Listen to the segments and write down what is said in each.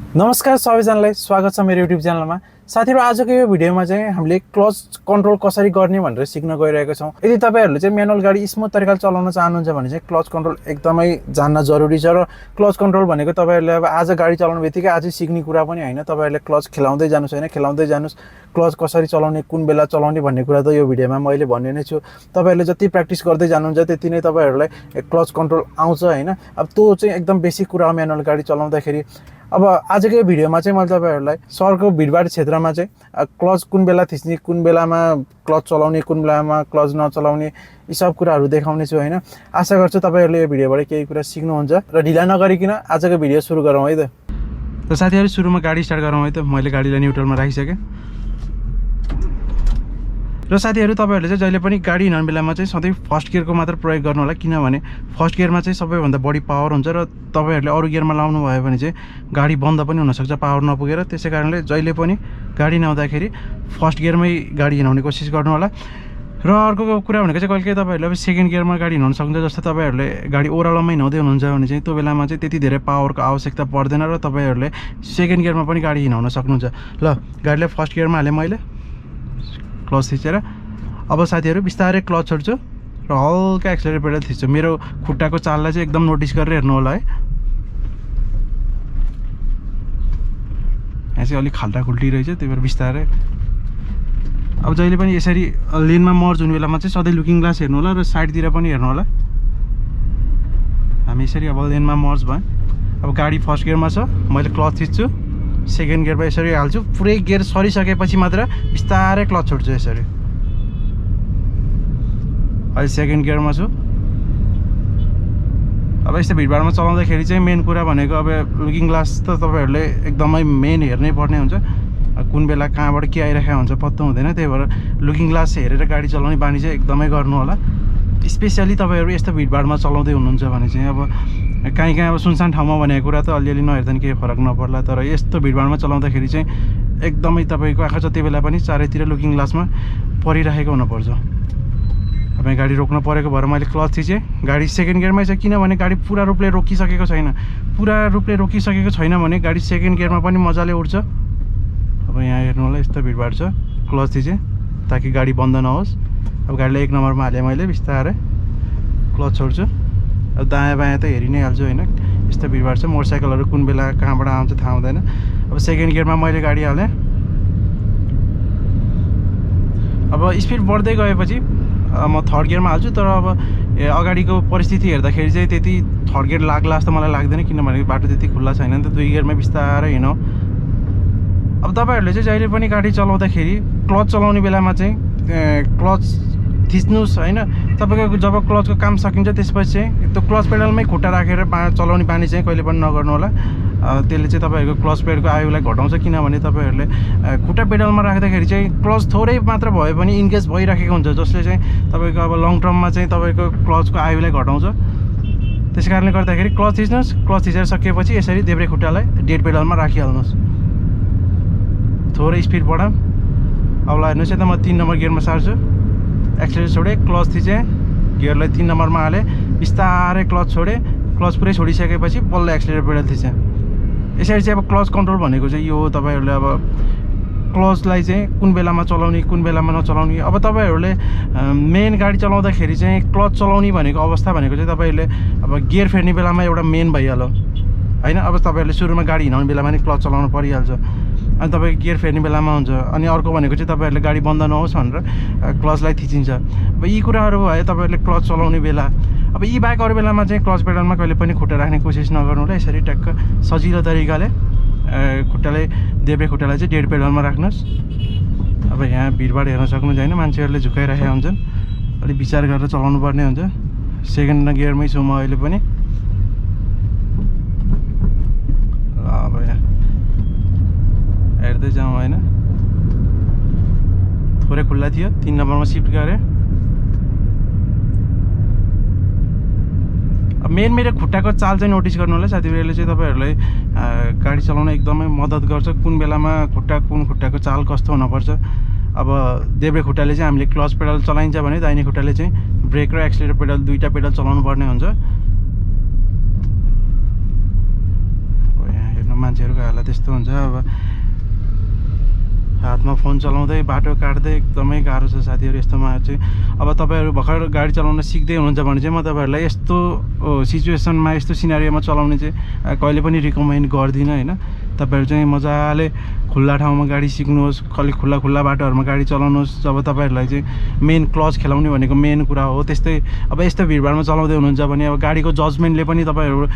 नमस्कार सबैजनालाई स्वागत छ मेरो युट्युब च्यानलमा। साथीहरु, आजको यो भिडियोमा चाहिँ हामीले क्लच कन्ट्रोल कसरी गर्ने भनेर सिक्न गइरहेका छौं। यदि तपाईहरुले चाहिँ म्यानुअल गाडी स्मुथ तरिकाले चलाउन चाहनुहुन्छ भने चाहिँ क्लच कन्ट्रोल एकदमै जान्न जरुरी छ। र क्लच कन्ट्रोल भनेको तपाईहरुले अब आज गाडी चलाउने बित्तिकै आजै सिक्ने कुरा पनि हैन। तपाईहरुले क्लच खेलाउँदै जानुस् हैन, खेलाउँदै जानुस्। क्लच कसरी चलाउने, कुन बेला चलाउने भन्ने कुरा त यो भिडियोमा मैले भन्ने नै छु। तपाईहरुले जति प्र्याक्टिस गर्दै जानुहुन्छ त्यति नै तपाईहरुलाई क्लच कन्ट्रोल आउँछ हैन। अब त्यो चाहिँ एकदम बेसिक कुरा हो म्यानुअल गाडी चलाउँदाखेरि। अब आजको यो भिडियोमा चाहिँ मैले तपाईहरुलाई शहरको भिडभाड क्षेत्रमा चाहिँ क्लच कुन बेला थिच्ने, कुन बेलामा क्लच चलाउने, कुन बेलामा क्लच नचलाउने, यी सब कुराहरु देखाउने छु हैन। आशा गर्छु तपाईहरुले यो भिडियोबाट केही कुरा सिक्नुहुन्छ र ढिला नगरिकिन आजको भिडियो सुरु गरौँ है त। साथीहरु, सुरुमा गाडी स्टार्ट गरौँ है त। मैले गाडीलाई न्युट्रलमा राखिसके। र साथीहरु, तपाईहरुले चाहिँ जहिले पनि गाडी हिँड्ने बेलामा चाहिँ सधैँ फर्स्ट गियरको मात्र प्रयोग गर्नु होला, किनभने फर्स्ट गियरमा चाहिँ सबैभन्दा बढी पावर हुन्छ र तपाईहरुले अरु गियरमा लाउनु भयो भने चाहिँ गाडी बन्द पनि हुन सक्छ पावर नपुगेर। त्यसै कारणले जहिले पनि गाडी हिँड्दाखेरि फर्स्ट गियरमै गाडी हिँड्ने कोसिस गर्नु होला। र अर्को कुरा भनेको चाहिँ कहिलेकाहीँ तपाईहरुले अब सेकेन्ड गियरमा गाडी हिँड्न सक्नुहुन्छ। जस्तै तपाईहरुले गाडी ओह्रालोमा हिँड्दै हुनुहुन्छ भने चाहिँ त्यो बेलामा चाहिँ त्यति धेरै पावरको आवश्यकता पर्दैन र तपाईहरुले सेकेन्ड गियरमा पनि गाडी हिँड्न सक्नुहुन्छ। ल, गाडीलाई फर्स्ट गियरमा हाले मैले, क्लच थिचेर। अब साथीहरु बिस्तारै क्लच छोड्छु र हल्का एक्सेलरेटर पेडल थिच्छु। मेरो खुट्टाको चाललाई चाहिँ एकदम नोटिस गरेर हेर्नु होला है। यहाँ चाहिँ अलिक खाल्टा खुल्टी रहेछ, त्यही भएर बिस्तारै। अब जहिले पनि यसरी लेनमा मर्ज हुने बेलामा चाहिँ सधैँ लुकिङ ग्लास हेर्नु होला र साइडतिर पनि हेर्नु होला। हामी यसरी अब लेनमा मर्ज भयो। अब गाडी फर्स्ट गियरमा छ, मैले क्लच थिच्छु, सेकेन्ड गियरमा यसरी हाल्छु। पुरै गियर सरिसकेपछि मात्र बिस्तारै क्लच छोड्छु यसरी। अहिले सेकेन्ड गियरमा छु। अब यस्तो भिडभाडमा चलाउँदाखेरि चाहिँ मेन कुरा भनेको अब लुकिङ ग्लास त तपाईहरुले एकदमै मेन हेर्नै पर्ने हुन्छ। कुन बेला कहाँबाट के आइरहेको हुन्छ पत्तो हुँदैन। त्यही भएर लुकिङ ग्लास हेरेर गाडी चलाउने बानी चाहिँ एकदमै गर्नु होला। स्पेशली तपाईहरु यस्तो भिडभाडमा चलाउँदै हुनुहुन्छ भने चाहिँ अब कहीँ अब सुनसान ठाउँमा भनेको कुरा त अलिअलि नहेर्दा नि केही फरक नपर्ला, तर यस्तो भिडभाडमा चलाउँदाखेरि चाहिँ एकदमै तपाईको आँखा जति बेला पनि चारैतिर लुकिङ ग्लासमा परिरहेको हुनुपर्छ। अब गाडी रोक्न परेको भएर मैले क्लच थिचेँ। गाडी सेकेन्ड गियरमै छ, किनभने गाडी पुरा रूपले रोकिसकेको छैन। पुरा रूपले रोकिसकेको छैन भने गाडी सेकेन्ड गियरमा पनि मजाले उड्छ। अब यहाँ हेर्नु होला, यस्तो भिडभाड छ। क्लच थिचेँ ताकि गाडी बन्द नहोस्। अब गाडीलाई 1 नम्बरमा हालेँ मैले, बिस्तारै क्लच छोड्छु। अब दायाँ बायाँ त हेरि नै हाल्छु हैन। यस्तो भिडभाड छ, मोटरसाइकलहरु कुन बेला कहाँबाट आउँछ थाहा हुँदैन। अब सेकेन्ड गियरमा मैले गाडी हालेँ। अब स्पिड बढ्दै गएपछि म थर्ड गियरमा हाल्छु। तर अब अगाडिको परिस्थिति हेर्दाखेरि चाहिँ त्यति थर्ड गियर लाग्ला जस्तो मलाई लाग्दैन, किनभने बाटो त्यति खुल्ला छैन नि त। 2 गियरमै बिस्तारै हिँडौँ। अब तपाईहरुले चाहिँ जहिले पनि गाडी चलाउँदाखेरि क्लच चलाउने बेलामा चाहिँ क्लच थिच्नुस् हैन। तपाईको जब क्लचको काम सकिन्छ त्यसपछि चाहिँ त्यो क्लच पेडलमै खुट्टा राखेर चलाउने बानी चाहिँ कहिले पनि नगर्नु होला। त्यसले चाहिँ तपाईहरुको क्लच पेडलको आयुलाई घटाउँछ, किनभने तपाईहरुले खुट्टा पेडलमा राख्दाखेरि चाहिँ क्लच थोरै मात्र भए पनि इन्गेज भइराखेको हुन्छ, जसले चाहिँ तपाईको अब लङ टर्ममा चाहिँ तपाईको क्लचको आयुलाई घटाउँछ। त्यसकारणले गर्दाखेरि क्लच थिच्नुस्। क्लच थिचेर सकिएपछि यसरी देब्रे खुट्टालाई डेड पेडलमा राखिहाल्नुस्। थोरै स्पिड बढाऊँ। अब हेर्नुस्, यता म 3 नम्बर गियरमा सार्छु। एक्सेलरेटर छोडेँ, क्लच थिचेँ, गियरलाई 3 नम्बरमा हालेँ, बिस्तारै क्लच छोडेँ। क्लच पुरै छोडिसकेपछि बल्ल एक्सेलरेटर पेडल थिचेँ। यसरी चाहिँ अब क्लच कन्ट्रोल भनेको चाहिँ यो हो। तपाईहरुले अब क्लचलाई चाहिँ कुन बेलामा चलाउने, कुन बेलामा नचलाउने। अब तपाईहरुले मेन गाडी चलाउँदाखेरि चाहिँ क्लच चलाउने भनेको अवस्था भनेको चाहिँ तपाईहरुले अब गियर फेर्ने बेलामा एउटा मेन भइहाल्यो हैन। अब तपाईहरुले सुरुमा गाडी हिँड्ने बेलामा नि क्लच चलाउनु परिहाल्छ, अनि तपाईको गियर फेर्ने बेलामा हुन्छ। अनि अर्को भनेको चाहिँ तपाईहरुले गाडी बन्द नहोस् भनेर क्लचलाई थिचिन्छ। अब यी कुराहरु भयो तपाईहरुले क्लच चलाउने बेला। अब यी बाहेक अरु बेलामा चाहिँ क्लच पेडलमा कहिले पनि खुट्टा राख्ने कोसिस नगर्नु होला। यसरी टक्क सजिलो तरिकाले खुट्टाले देब्रे खुट्टालाई चाहिँ डेड पेडलमा राख्नुस्। अब यहाँ भिडभाड हेर्न सक्नुहुन्छ हैन, मान्छेहरुले झुकाइराखेका हुन्छन्। अलि विचार गरेर चलाउनु पर्ने हुन्छ। सेकेन्ड गियरमै छु म अहिले पनि। अब यहाँ हेर्दै जाउँ हैन। थोरै खुल्ला थियो, 3 नम्बरमा शिफ्ट गरेँ। अब मेन मेरो खुट्टाको चाल चाहिँ नोटिस गर्नु होला साथीहरुले। चाहिँ तपाईहरुलाई गाडी चलाउन एकदमै मद्दत गर्छ। कुन बेलामा कुन खुट्टाको चाल कस्तो हुनुपर्छ। अब देब्रे खुट्टाले चाहिँ हामीले क्लच पेडल चलाइन्छ भने दाहिने खुट्टाले चाहिँ ब्रेक र एक्सेलरेटर पेडल दुईटा पेडल चलाउनु पर्ने हुन्छ। मान्छेहरूको हालत त्यस्तो हुन्छ। अब हातमा फोन चलाउँदै बाटो काट्दै एकदमै गाह्रो छ साथीहरू। यस्तोमा चाहिँ अब तपाईँहरू भर्खर गाडी चलाउन सिक्दै हुनुहुन्छ भने चाहिँ म तपाईँहरूलाई यस्तो सिचुएसनमा यस्तो सिनारियोमा चलाउने चाहिँ कहिले पनि रिकमेन्ड गर्दिनँ होइन। तपाईँहरू चाहिँ मजाले खुल्ला ठाउँमा गाडी सिक्नुहोस्, अलिक खुल्ला बाटोहरूमा गाडी चलाउनुहोस्। जब तपाईँहरूलाई चाहिँ मेन क्लच खेलाउने भनेको मेन कुरा हो। त्यस्तै अब यस्तो भिडभाडमा चलाउँदै हुनुहुन्छ भने अब गाडीको जजमेन्टले पनि तपाईँहरू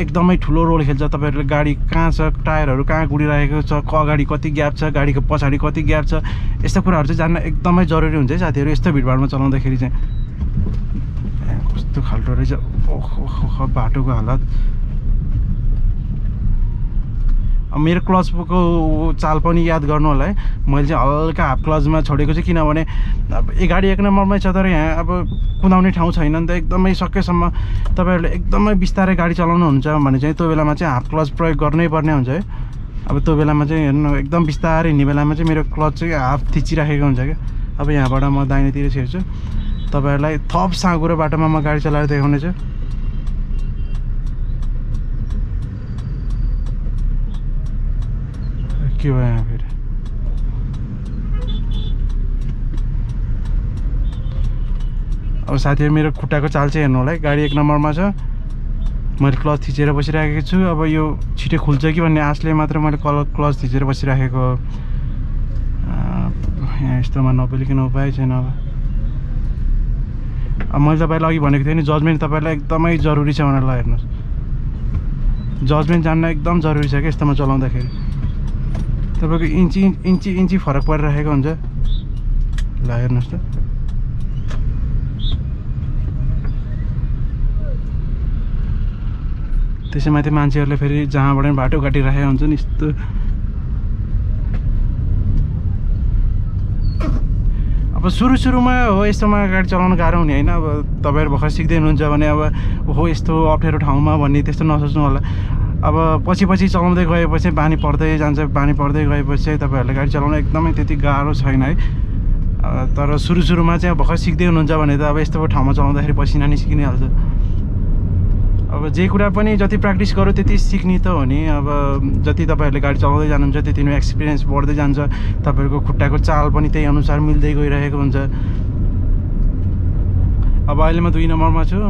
एकदमै ठुलो रोल खेल्छ। तपाईँहरूले गाडी कहाँ छ, टायरहरू कहाँ गुडिरहेको छ, अगाडि कति ग्याप छ, गाडीको पछाडि कति ग्याप छ, यस्तो कुराहरू चाहिँ जान्न एकदमै जरुरी हुन्छ है साथीहरू। यस्तो भिडभाडमा चलाउँदाखेरि चाहिँ कस्तो खाल्टो रहेछ ओहो बाटोको हालत। अब मेरो क्लचको चाल पनि याद गर्नु होला है। मैले चाहिँ हल्का हाफ क्लचमा छोडेको चाहिँ किनभने अब गाडी 1 नम्बरमै छ, तर यहाँ अब कुदाउने ठाउँ छैन नि त। एकदमै सकेसम्म तपाईँहरूले एकदमै बिस्तारै गाडी चलाउनुहुन्छ भने चाहिँ त्यो बेलामा चाहिँ हाफ क्लच प्रयोग गर्नै पर्ने हुन्छ है। अब त्यो बेलामा चाहिँ हेर्नु एकदम बिस्तारै हिँड्ने बेलामा चाहिँ मेरो क्लच चाहिँ हाफ थिचिराखेको हुन्छ क्या। अब यहाँबाट म दाहिनेतिर छिर्छु, तपाईँहरूलाई थप साँघुरो बाटोमा म गाडी चलाएर देखाउने छु। के भयो यहाँ फेरि? अब साथीहरू मेरो खुट्टाको चाल चाहिँ हेर्नु होला है। गाडी 1 नम्बरमा छ, मैले क्लच थिचेर बसिराखेको छु। अब यो छिटो खुल्छ कि भन्ने आशले मात्र मैले क्लच थिचेर बसिराखेको। यहाँ यस्तोमा नबोलिकन उपाय छैन। अब मैले तपाईँलाई अघि भनेको थिएँ नि जजमेन्ट तपाईँलाई एकदमै जरुरी छ भनेर। ल हेर्नुहोस्, जजमेन्ट जान्न एकदम जरुरी छ कि यस्तोमा चलाउँदाखेरि। तपाईँको इन्ची फरक परिरहेको हुन्छ। ल हेर्नुहोस् त, त्यसैमाथि मान्छेहरूले फेरि जहाँबाट पनि बाटो काटिरहेको हुन्छ नि यस्तो। अब सुरुमा हो यस्तोमा गाडी चलाउनु गाह्रो हुने होइन। अब तपाईँहरू भर्खर सिक्दै हुनुहुन्छ भने अब हो यस्तो अप्ठ्यारो ठाउँमा भन्ने त्यस्तो नसोच्नु होला। अब पछि चलाउँदै गएपछि बानी पर्दै जान्छ। बानी पर्दै गएपछि चाहिँ तपाईँहरूले गाडी चलाउन एकदमै त्यति गाह्रो छैन है। तर सुरुमा चाहिँ भर्खर सिक्दै हुनुहुन्छ भने त अब यस्तो ठाउँमा चलाउँदाखेरि पसिना निस्किहाल्छ। अब जे कुरा पनि जति प्र्याक्टिस गऱ्यो त्यति सिक्ने त हो नि। अब जति तपाईँहरूले गाडी चलाउँदै जानुहुन्छ त्यति नै एक्सपिरियन्स बढ्दै जान्छ। तपाईँहरूको खुट्टाको चाल पनि त्यही अनुसार मिल्दै गइरहेको हुन्छ। अब अहिले म 2 नम्बरमा छु।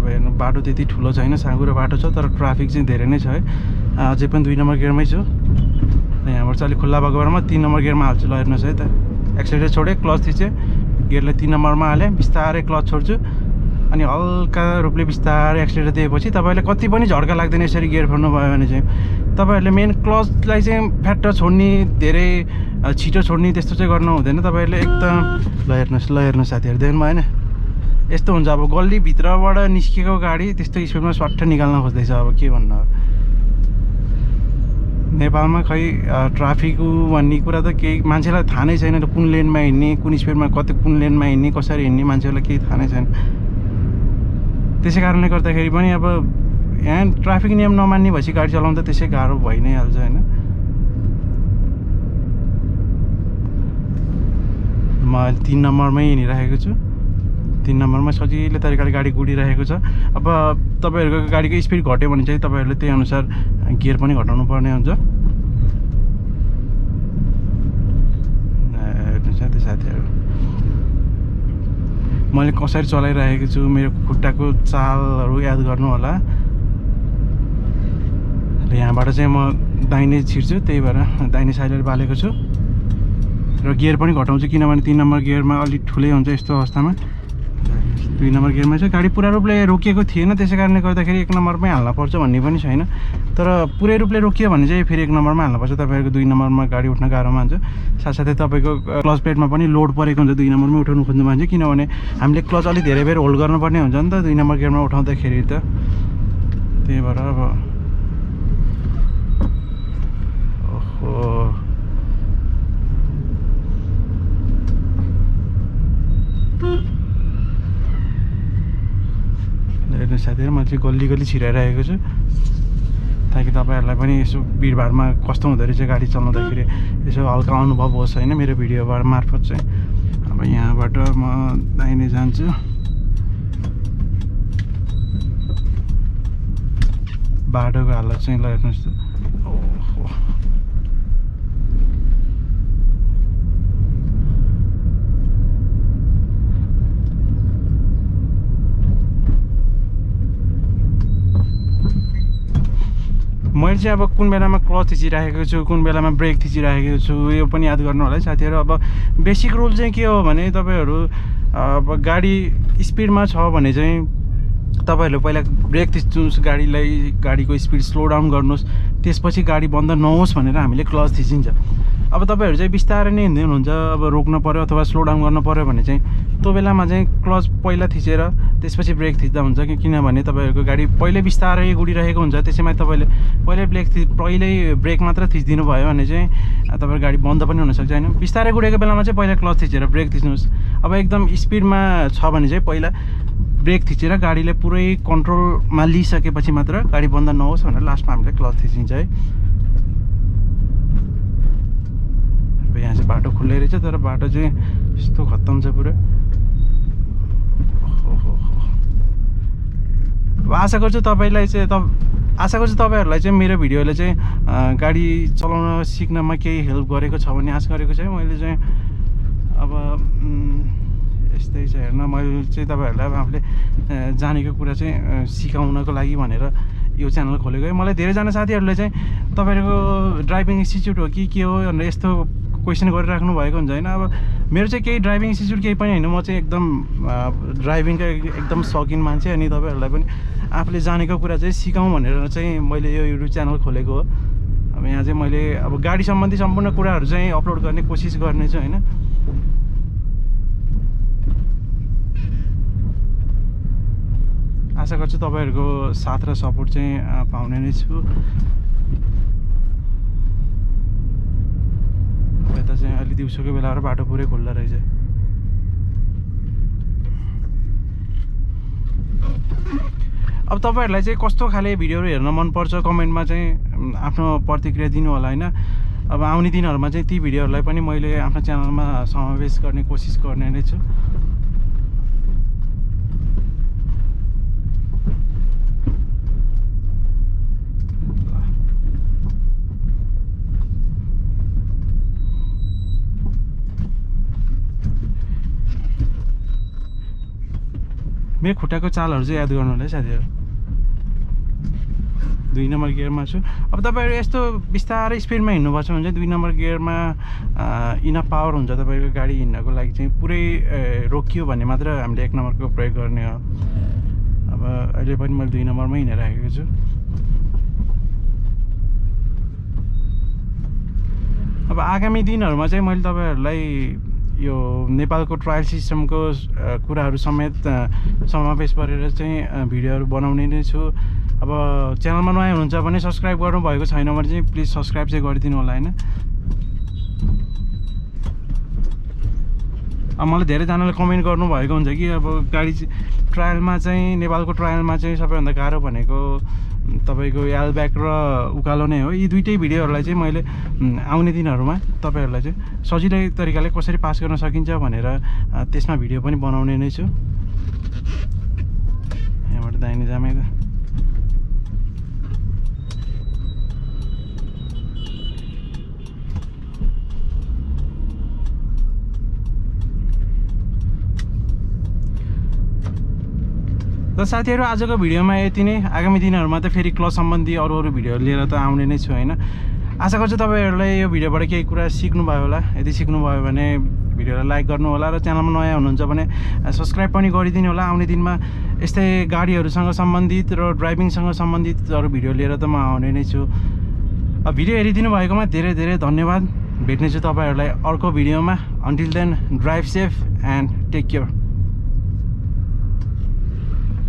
अब हेर्नु बाटो त्यति ठुलो छैन, साँघुरो बाटो छ, तर ट्राफिक चाहिँ धेरै नै छ है। अझै पनि 2 नम्बर गियरमै छु। यहाँबाट चाहिँ अलिक खुल्ला भएको बेलामा 3 नम्बर गियरमा हाल्छु। ल हेर्नुहोस् है त, एक्सिलेटर छोडेँ, क्लच थिचेँ, गियरलाई 3 नम्बरमा हालेँ, बिस्तारै क्लच छोड्छु अनि हल्का रूपले बिस्तारै एक्सिलेटर दिएपछि तपाईँहरूले कति पनि झड्का लाग्दैन। यसरी गियर फोर्नु भयो भने चाहिँ तपाईँहरूले मेन क्लचलाई चाहिँ फ्याट्ट छोड्ने, धेरै छिटो छोड्ने त्यस्तो चाहिँ गर्नु हुँदैन। तपाईँहरूले एकदम ल हेर्नुहोस् साथीहरू, देख्नु भएन यस्तो हुन्छ। अब गल्लीभित्रबाट निस्केको गाडी त्यस्तो स्पिडमा स्वाट्ठ निकाल्न खोज्दैछ। अब के भन्नु, नेपालमा खै ट्राफिक भन्ने कुरा त केही मान्छेलाई थाहा नै छैन। कुन लेनमा हिँड्ने, कुन स्पिडमा कुन लेनमा हिँड्ने, कसरी हिँड्ने मान्छेहरूलाई केही थाहा नै छैन। त्यसै कारणले गर्दाखेरि पनि अब यहाँ ट्राफिक नियम नमान्ने भएपछि गाडी चलाउँदा त्यसै गाह्रो भइ नै हाल्छ होइन। म 3 नम्बरमै हिँडिरहेको छु। 3 नम्बरमा सजिलो तरिकाले गाडी गुडिरहेको छ। अब तपाईँहरूको गाडीको स्पिड घट्यो भने चाहिँ तपाईँहरूले त्यही अनुसार गियर पनि घटाउनु पर्ने हुन्छ। हेर्नुहोस् है त्यो साथीहरू, मैले कसरी चलाइरहेको छु, मेरो खुट्टाको चालहरू याद गर्नु होला। र यहाँबाट चाहिँ म दाहिने छिर्छु, त्यही भएर दाहिने साइडले बालेको छु र गियर पनि घटाउँछु किनभने 3 नम्बर गियरमा अलिक ठुलै हुन्छ। यस्तो अवस्थामा 2 नम्बर गियरमा चाहिँ गाडी पुरा रूपले रोकिएको थिएन, त्यसै कारणले गर्दाखेरि 1 नम्बरमै हाल्न पर्छ भन्ने पनि छैन। तर पुरै रूपले रोकियो भने चाहिँ फेरि 1 नम्बरमा हाल्नुपर्छ। तपाईँहरूको 2 नम्बरमा गाडी उठ्न गाह्रो मान्छ। साथसाथै तपाईँको क्लच प्लेटमा पनि लोड परेको हुन्छ 2 नम्बरमै उठाउनु खोज्नु भने चाहिँ, किनभने हामीले क्लच अलिक धेरै बेर होल्ड गर्नुपर्ने हुन्छ नि त 2 नम्बर गियरमा उठाउँदाखेरि त। त्यही भएर अब ओहो हेर्नुहोस् साथीहरू, म चाहिँ गल्ली छिराइरहेको छु ताकि तपाईँहरूलाई पनि यसो भिडभाडमा कस्तो हुँदो रहेछ गाडी चलाउँदाखेरि यसो हल्का अनुभव होस् होइन मेरो भिडियोबाट मार्फत चाहिँ। अब यहाँबाट म दाहिने जान्छु। बाटोको हालत चाहिँ ल हेर्नुहोस् त, चाहिँ अब कुन बेलामा क्लच थिचिराखेको छु, कुन बेलामा ब्रेक थिचिराखेको छु, यो पनि याद गर्नु होला है साथीहरू। अब बेसिक रुल चाहिँ के हो भने तपाईँहरू अब गाडी स्पिडमा छ भने चाहिँ तपाईँहरूले पहिला ब्रेक थिच्नुहोस्, गाडीको स्पिड स्लो डाउन गर्नुहोस्, त्यसपछि गाडी बन्द नहोस् भनेर हामीले क्लच थिचिन्छ। अब तपाईँहरू चाहिँ बिस्तारै नै हिँड्दै हुनुहुन्छ, अब रोक्नु पऱ्यो अथवा स्लो डाउन गर्नु पऱ्यो भने चाहिँ त्यो बेलामा चाहिँ क्लच पहिला थिचेर त्यसपछि ब्रेक थिच्दा हुन्छ कि, किनभने तपाईँहरूको गाडी पहिल्यै बिस्तारै गुडिरहेको हुन्छ, त्यसैमा तपाईँले पहिल्यै ब्रेक मात्र थिचिदिनु भयो भने चाहिँ तपाईँको गाडी बन्द पनि हुनसक्छ होइन। बिस्तारै गुडेको बेलामा चाहिँ पहिला क्लच थिचेर ब्रेक थिच्नुहोस्। अब एकदम स्पिडमा छ भने चाहिँ पहिला ब्रेक थिचेर गाडीले पुरै कन्ट्रोलमा लिइसकेपछि मात्र गाडी बन्द नहोस् भनेर लास्टमा हामीले क्लच थिचिन्छ है। अब यहाँ चाहिँ बाटो खुल्लै रहेछ, तर बाटो चाहिँ यस्तो खत्तम छ पुरै। अब आशा गर्छु तपाईँहरूलाई चाहिँ मेरो भिडियोले चाहिँ गाडी चलाउन सिक्नमा केही हेल्प गरेको छ भन्ने आशा गरेको चाहिँ मैले चाहिँ। अब यस्तै छ हेर्न, मैले चाहिँ तपाईँहरूलाई अब आफूले जानेको कुरा चाहिँ सिकाउनको लागि भनेर यो च्यानल खोलेको है। मलाई धेरैजना साथीहरूले चाहिँ तपाईँहरूको ड्राइभिङ इन्स्टिच्युट हो कि के हो भनेर यस्तो क्वेसन गरिराख्नु भएको हुन्छ होइन। अब मेरो चाहिँ केही ड्राइभिङ इन्स्टिच्युट केही पनि होइन, म चाहिँ एकदम ड्राइभिङको एकदम सौकिन मान्छे। अनि तपाईँहरूलाई पनि आफूले जानेको कुरा चाहिँ सिकाउँ भनेर चाहिँ मैले यो युट्युब च्यानल खोलेको हो। अब यहाँ चाहिँ मैले अब गाडी सम्बन्धी सम्पूर्ण कुराहरू चाहिँ अपलोड गर्ने कोसिस गर्नेछु होइन। आशा गर्छु तपाईँहरूको साथ र सपोर्ट चाहिँ पाउने नै छु। यता चाहिँ अलि दिउँसोको बेला बाटो पुरै खुल्ला रहेछ। अब तपाईँहरूलाई चाहिँ कस्तो खाले भिडियोहरू हेर्न मनपर्छ कमेन्टमा चाहिँ आफ्नो प्रतिक्रिया दिनु होला होइन। अब आउने दिनहरूमा चाहिँ ती भिडियोहरूलाई पनि मैले आफ्नो च्यानलमा समावेश गर्ने कोसिस गर्ने नै छु। मेरो खुट्टाको चालहरू चाहिँ याद गर्नु होला है साथीहरू। 2 नम्बर गियरमा छु। अब तपाईँहरू यस्तो बिस्तारै स्पिडमा हिँड्नुपर्छ भने चाहिँ 2 नम्बर गियरमा इनफ पावर हुन्छ तपाईँको गाडी हिँड्नको लागि चाहिँ। पुरै रोकियो भने मात्र हामीले 1 नम्बरको प्रयोग गर्ने हो। अब अहिले पनि मैले 2 नम्बरमै हिँडिरहेको छु। अब आगामी दिनहरूमा चाहिँ मैले तपाईँहरूलाई यो नेपालको ट्रायल सिस्टमको कुराहरू समेत समावेश गरेर चाहिँ भिडियोहरू बनाउने नै छु। अब च्यानलमा नयाँ हुनुहुन्छ भने सब्सक्राइब गर्नुभएको छैन भने चाहिँ प्लिज सब्सक्राइब चाहिँ गरिदिनु होला होइन। अब मलाई धेरैजनाले कमेन्ट गर्नुभएको हुन्छ कि अब गाडी ट्रायलमा चाहिँ नेपालको ट्रायलमा चाहिँ सबैभन्दा गाह्रो भनेको तपाईँको एलब्याक र उकालो नै हो। यी दुईटै भिडियोहरूलाई चाहिँ मैले आउने दिनहरूमा तपाईँहरूलाई चाहिँ सजिलै तरिकाले कसरी पास गर्न सकिन्छ भनेर त्यसमा भिडियो पनि बनाउने नै छु। यहाँबाट दाहिने जामै त साथीहरू आजको भिडियोमा यति नै। आगामी दिनहरूमा त फेरि क्लच सम्बन्धी अरू भिडियोहरू लिएर त आउने नै छु होइन। आशा गर्छु तपाईँहरूलाई यो भिडियोबाट केही कुरा सिक्नुभयो होला। यदि सिक्नुभयो भने भिडियोलाई लाइक गर्नु होला र च्यानलमा नयाँ हुनुहुन्छ भने सब्सक्राइब पनि गरिदिनु होला। आउने दिनमा यस्तै गाडीहरूसँग सम्बन्धित र ड्राइभिङसँग सम्बन्धित अरू भिडियो लिएर त म आउने नै छु। भिडियो हेरिदिनु भएकोमा धेरै धेरै धन्यवाद। भेट्नेछु तपाईँहरूलाई अर्को भिडियोमा। Until then drive safe and take care.